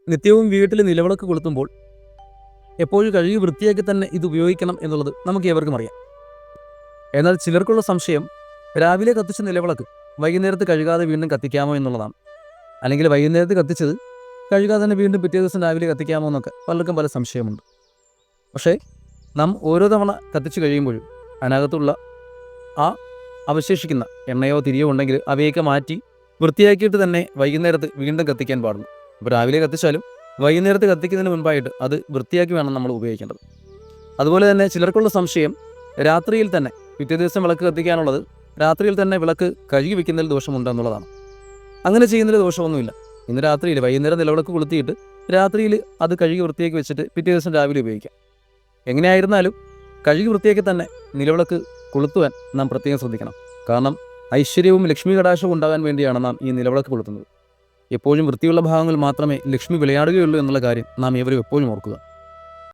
നിത്യവും വീട്ടിൽ നിലവിളക്ക് കൊളുത്തുമ്പോൾ എപ്പോഴും കഴുകി വൃത്തിയാക്കി തന്നെ ഇത് ഉപയോഗിക്കണം എന്നുള്ളത് നമുക്ക് ഏവർക്കും അറിയാം. എന്നാൽ ചിലർക്കുള്ള സംശയം രാവിലെ കത്തിച്ച നിലവിളക്ക് വൈകുന്നേരത്ത് കഴുകാതെ വീണ്ടും കത്തിക്കാമോ എന്നുള്ളതാണ്. അല്ലെങ്കിൽ വൈകുന്നേരത്ത് കത്തിച്ചത് കഴുകാതെ തന്നെ വീണ്ടും പിറ്റേ ദിവസം രാവിലെ കത്തിക്കാമോ എന്നൊക്കെ പലർക്കും പല സംശയമുണ്ട്. പക്ഷേ നാം ഓരോ തവണ കത്തിച്ച് കഴിയുമ്പോഴും അതിനകത്തുള്ള ആ അവശേഷിക്കുന്ന എണ്ണയോ തിരിയോ ഉണ്ടെങ്കിൽ അവയൊക്കെ മാറ്റി വൃത്തിയാക്കിയിട്ട് തന്നെ വൈകുന്നേരത്ത് വീണ്ടും കത്തിക്കാൻ പാടുള്ളൂ. ഇപ്പോൾ രാവിലെ കത്തിച്ചാലും വൈകുന്നേരത്ത് കത്തിക്കുന്നതിന് മുൻപായിട്ട് അത് വൃത്തിയാക്കി വേണം നമ്മൾ ഉപയോഗിക്കേണ്ടത്. അതുപോലെ തന്നെ ചിലർക്കുള്ള സംശയം രാത്രിയിൽ തന്നെ പിറ്റേ ദിവസം വിളക്ക് കത്തിക്കാനുള്ളത് രാത്രിയിൽ തന്നെ വിളക്ക് കഴുകി വെക്കുന്നതിൽ ദോഷമുണ്ട് എന്നുള്ളതാണ്. അങ്ങനെ ചെയ്യുന്നതിൽ ദോഷമൊന്നുമില്ല. ഇന്ന് രാത്രിയിൽ വൈകുന്നേരം നിലവിളക്ക് കൊളുത്തിയിട്ട് രാത്രിയിൽ അത് കഴുകി വൃത്തിയാക്കി വെച്ചിട്ട് പിറ്റേ ദിവസം രാവിലെ ഉപയോഗിക്കാം. എങ്ങനെയായിരുന്നാലും കഴുകി വൃത്തിയാക്കി തന്നെ നിലവിളക്ക് കൊളുത്തുവാൻ നാം പ്രത്യേകം ശ്രദ്ധിക്കണം. കാരണം ഐശ്വര്യവും ലക്ഷ്മി കടാക്ഷവും ഉണ്ടാകാൻ വേണ്ടിയാണ് നാം ഈ നിലവിളക്ക് കൊളുത്തുന്നത്. എപ്പോഴും വൃത്തിയുള്ള ഭാഗങ്ങൾ മാത്രമേ ലക്ഷ്മി വിളയാടുകയുള്ളൂ എന്നുള്ള കാര്യം നാം ഏവരും എപ്പോഴും ഓർക്കുക.